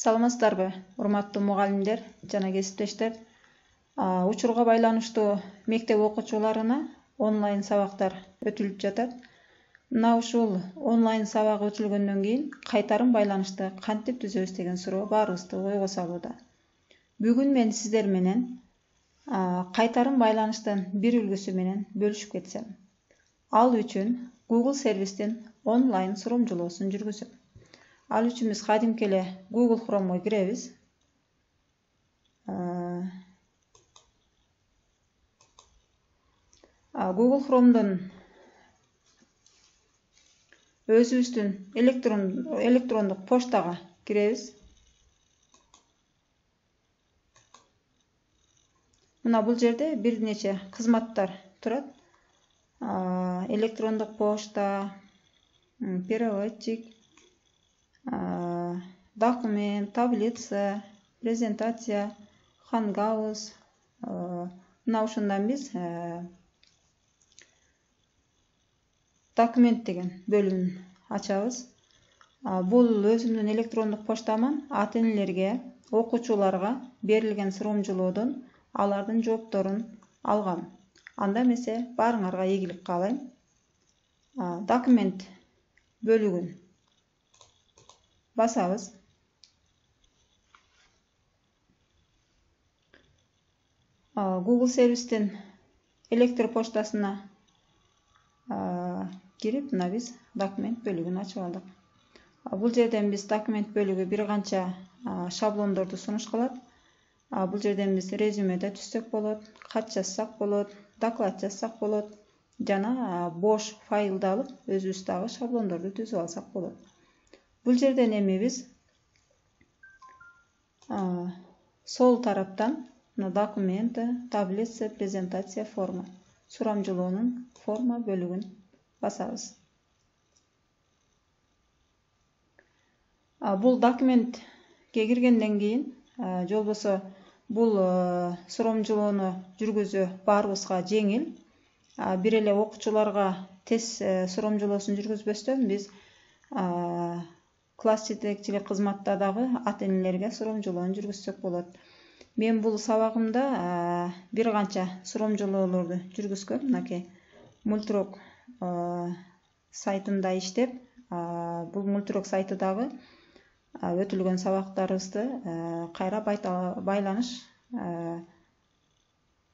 Саламатсыздарбы, урматтуу мугалимдер жана кесиптештер. Учурга байланыштуу мектеп окуучуларына онлайн сабактар өтүлүп жатат. Мына ушул онлайн сабак өтүлгөндөн кийин кайтарым байланышты кантип түзөбүз деген суроо баарыбызды ойго салууда. Бүгүн мен сиздер менен кайтарым байланыштын бир үлгүсү менен бөлүшүп кетсем. Ал үчүн Google сервистин онлайн суромжулоосун жүргүзөм. Ал үчүн биз кадимки эле Google Chrome'го киребиз. Google Chrome'дон өзүбүздүн электрондук поштага киребиз. Мына бул жерде бир нече кызматтар турат. Электрондук почта, переводчик, документ, таблица, презентация, Hangouts. Мына ушундан биз документ деген бөлүмүн ачабыз. Бул өзүмдүн электрондук поштаман ата-энелерге, окуучуларга берилген суромжулоодон алардын жоопторун алгам. Анда эмесе баарыңарга ийгилик каалайм. Документ бөлүгүн басабыз. Google сервистин электр поштасына кирип, мына биз документ бөлүгүн ачып алдык. Бул жерден биз документ бөлүгү бир канча шаблондорду сунуш кылат. Бул жерден биз резюмеде түзсөк болот, кат жазсак болот, доклад жазсак болот, жана бош файлды алып өзүбүз дагы шаблондорду түзүп алсак болот. Бул жерден эми биз сол тараптан документы, таблица, презентация, форма, сурамжылоонун форма бөлүгүн басабыз. Бул документке киргенден кийин, же болбосо бул суромжулоону жүргүзүү баарыбызга жеңил. Бир эле окуучуларга тез суромжулоосун жүргүзбөстөн биз класс жетекчилик кызматта дагы ата-энелерге суромжулоону жүргүзсөк болот. Мен бул сабагымда бир канча суромжулоолорду жүргүзгөм. Мынакей Multirok сайтында иштеп, бул Multirok сайты дагы өтүлгөн сабактарыбызды кайра байланыш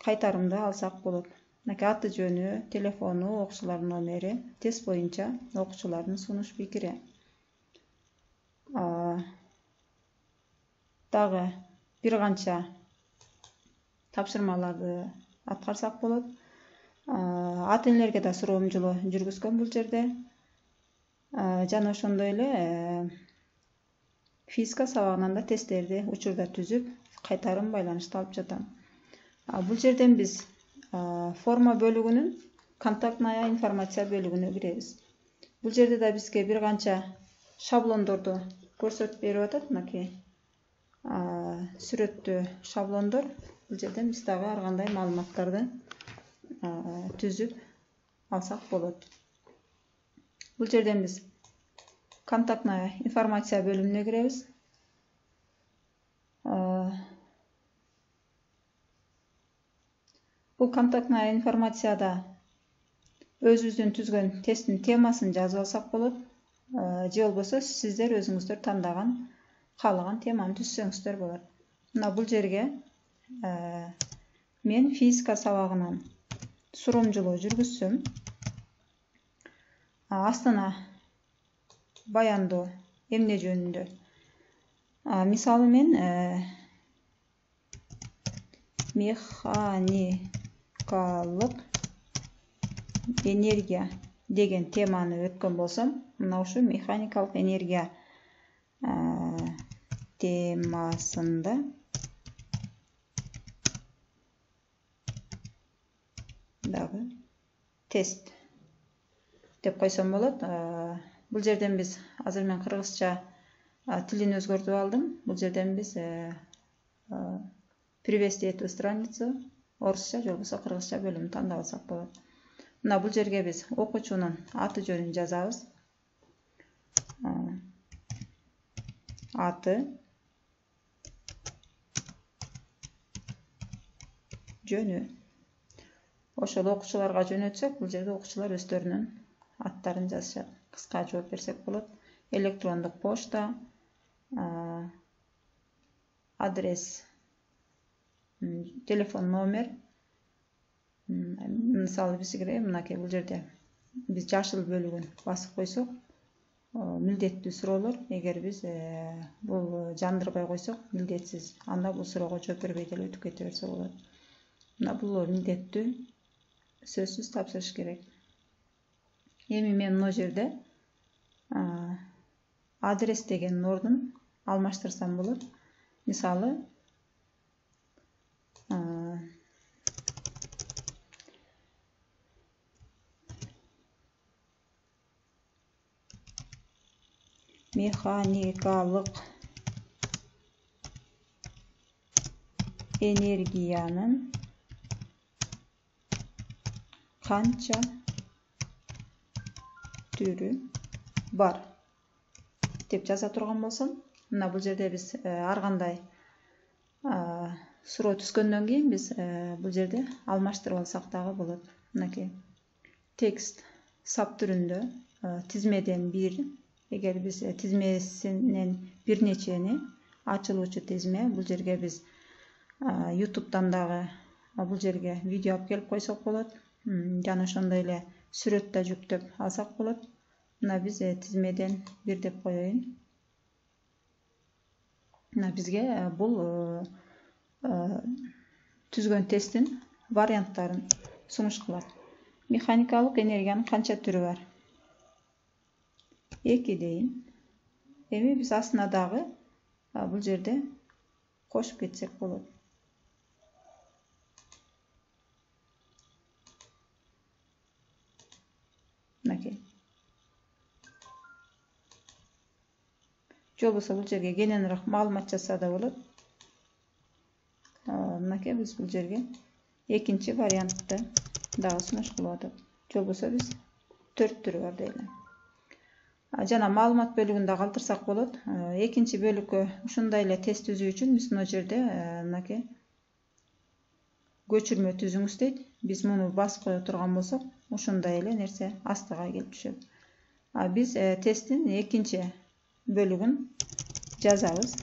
кайтарымды алсак болот. Мынакей аты жөнү, телефону, окуучулардын номери, тест боюнча окуучулардын сунуш пикири. Дагы бир канча тапшырмаларды аткарсак болот. Ата-энелерге да суромжулоо жүргүзгөм бул жерде. Жана ошондой эле физика сабагынан да тесттерди учурда түзүп, кайтарым байланышты алып жатам. Бул жерден биз форма бөлүгүнүн контактная информация бөлүгүнө киребиз. Бул жерде да бизге бир канча шаблондорду көрсөтүп берип атат. Мынакей сүрөттүү шаблондор. Бул жерден биз дагы ар кандай маалыматтарды түзүп алсак болот. Бул жерден биз контактная информация бөлүмүнө киребиз. Бул контактная информацияда өзүбүздүн түзгөн тесттин темасын жазып алсак болот. Же болбосо сиздер өзүңүздөр тандаган, каалаган теманы түзсөңүздөр болот. Мына бул жерге мен физика сабагынан суромжулоо жүргүзсөм, астына баяндоо эмне жөнүндө. Мисалы мен механикалык энергия деген теманы өткөн болсом, мына ушу механикалык энергия темасында дагы тест деп койсом болот. Бул жерден биз азыр мен кыргызча тилин өзгөртүп алдым. Бул жерден биз привести эту страницу орусча же болбосо кыргызча бөлүмүн тандап алсак болот. Мына бул жерге биз окуучунун аты жөнүн жазабыз. Аты, жөнү. Ошол окуучуларга жөнөтсөк, бул жерде окуучулар өздөрүнүн аттарын жазышат. Кыска жооп берсек болот. Электрондук почта, адрес, телефон номер. Мисалы бизге мынакей бул жерде биз жашыл бөлүгүн басып койсок, милдеттүү суроолор, эгер биз бул жандырбай койсок, милдетсиз. Анда бул суроого жооп бербей деле өтүп кете берсе болот. Мына бул милдеттүү, сөзсүз тапшырыш керек. Эми мен мына жерде адрес деген ордун алмаштырсам болот. Мисалы, механикалык энергиянын канча түрү бар деп жаза турган болсом, мына бул жерде биз ар кандай суроо түскөндөн кийин биз бул жерде алмаштырып алсак дагы болот. Мынакей текст сап түрүндө тизмеден 1, эгер биз тизмесинен бир нечени ачылуучу тизме, бул жерге биз YouTube'дан дагы бул жерге видео алып келип койсок болот. Жана ошондой эле сүрөт да жүктөп алсак болот. Мына биз тизмеден 1 деп коеюн. Мына бизге бул түзгөн тесттин варианттарын сунуш кылат. Механикалык энергиянын канча түрү бар? 2 дейин. Эми биз астына дагы бул жерде кошуп кетсек болот. Мынакей. Же болбосо бул жерге кененирээк маалымат жазса да болот. Мынакей биз бул жерге экинчи вариантты дагы сунуш кылып атат. Же болбосо биз 4 түрү бар дейли. Жана маалымат бөлүгүндө калтырсак болот. Экинчи бөлүккө ушундай эле тест түзүү үчүн биз мына жерде мынакей көчүрмө түзүңүз дейт. Биз муну басып кое турган болсок, ушундай эле нерсе астыга келип түшөт. Биз тесттин экинчи бөлүгүн жазабыз.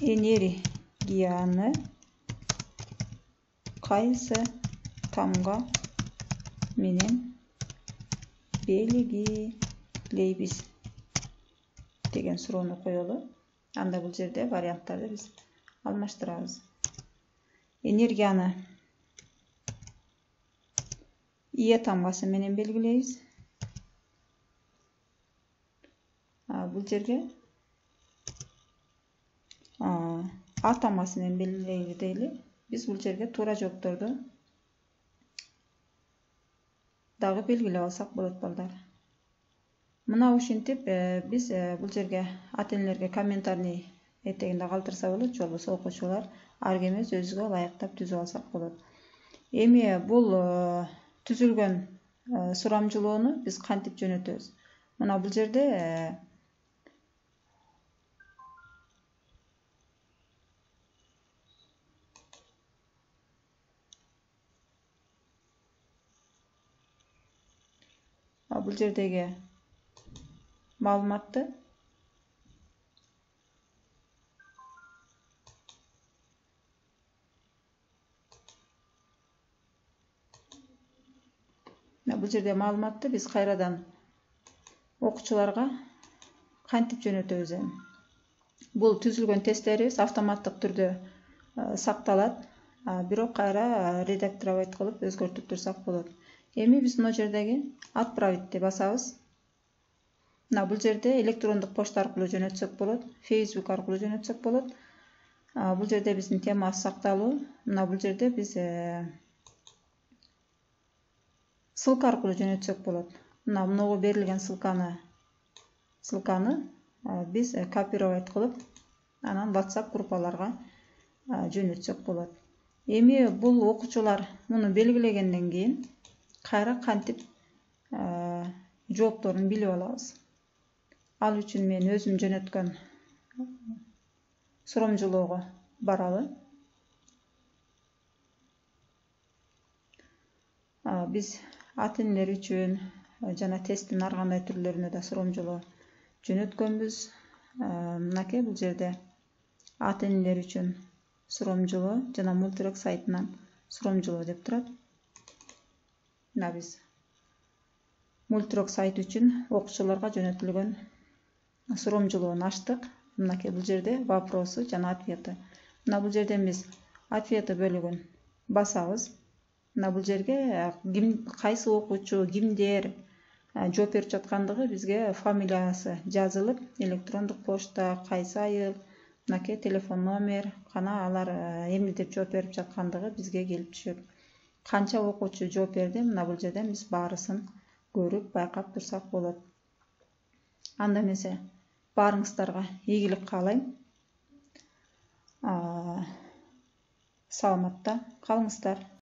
Энергияны кайсы тамга менен белгилейбиз деген суроону коелу. Анда бул жерде варианттарды биз алмаштырабыз. Энергияны Е тамгасы менен белгилейбиз. Бул жерге А тамгасы менен белгилейбиз дейли. Биз бул жерге туура жоопторду дагы белгилеп алсак болот балдар. Мына ушинтип биз бул жерге ата-энелерге комментарий этегинде калтырса болот, же болбосо окуучулар ар ким өзүгө ылайыктап түзүп алсак болот. Эми бул түзүлгөн сурамжылоону биз кантип жөнөтөбүз? Мына бул жерде бул жердеги маалыматты биз кайрадан окуучуларга кантип жөнөтөбүз эми? Бул түзүлгөн тесттерибиз автоматтык түрдө сакталат, бирок кайра редактировать кылып өзгөртүп турсак болот. Эми биз мына жердеги отправить басабыз. Мына бул жерде электрондук почта аркылуу жөнөтсөк болот, Facebook аркылуу жөнөтсөк болот. Бул жерде биздин темабыз сакталуу. Мына бул жерде биз ссылка аркылуу жөнөтсөк болот. Мына мынага берилген ссылканы биз копировать кылып, анан WhatsApp группаларга жөнөтсөк болот. Эми бул окуучулар муну белгилегенден кийин кайра кантип жоопторун билип алабыз. Ал үчүн мен өзүм жөнөткөн суромжулоого баралы. Биз ата-энелер үчүн жана тесттин ар кандай түрлөрүнө да суромжулоо жөнөткөнбүз. Мынакей бул жерде ата-энелер үчүн суромжулоо жана Multirok сайтынан суромжулоо деп турат. Мына биз Multirok сайт үчүн окуучуларга жөнөтүлгөн суромжулоону ачтык. Мынакей бул жерде вопросы жана ответы. Мына бул жерден биз ответы бөлүгүн басабыз. Мына бул жерге кайсы окуучу, кимдер жооп берип жаткандыгы бизге фамилиясы жазылып, электрондук почта, кайсы айыл, мынакей телефон номер, кана алар эмне деп жооп берип жаткандыгы бизге келип түшөт. Канча окуучу жооп берди, мына бул жерден биз баарысын көрүп, байкап турсак болот. Анда эмесе баарыңыздарга ийгилик каалайм. Саламатта калыңыздар.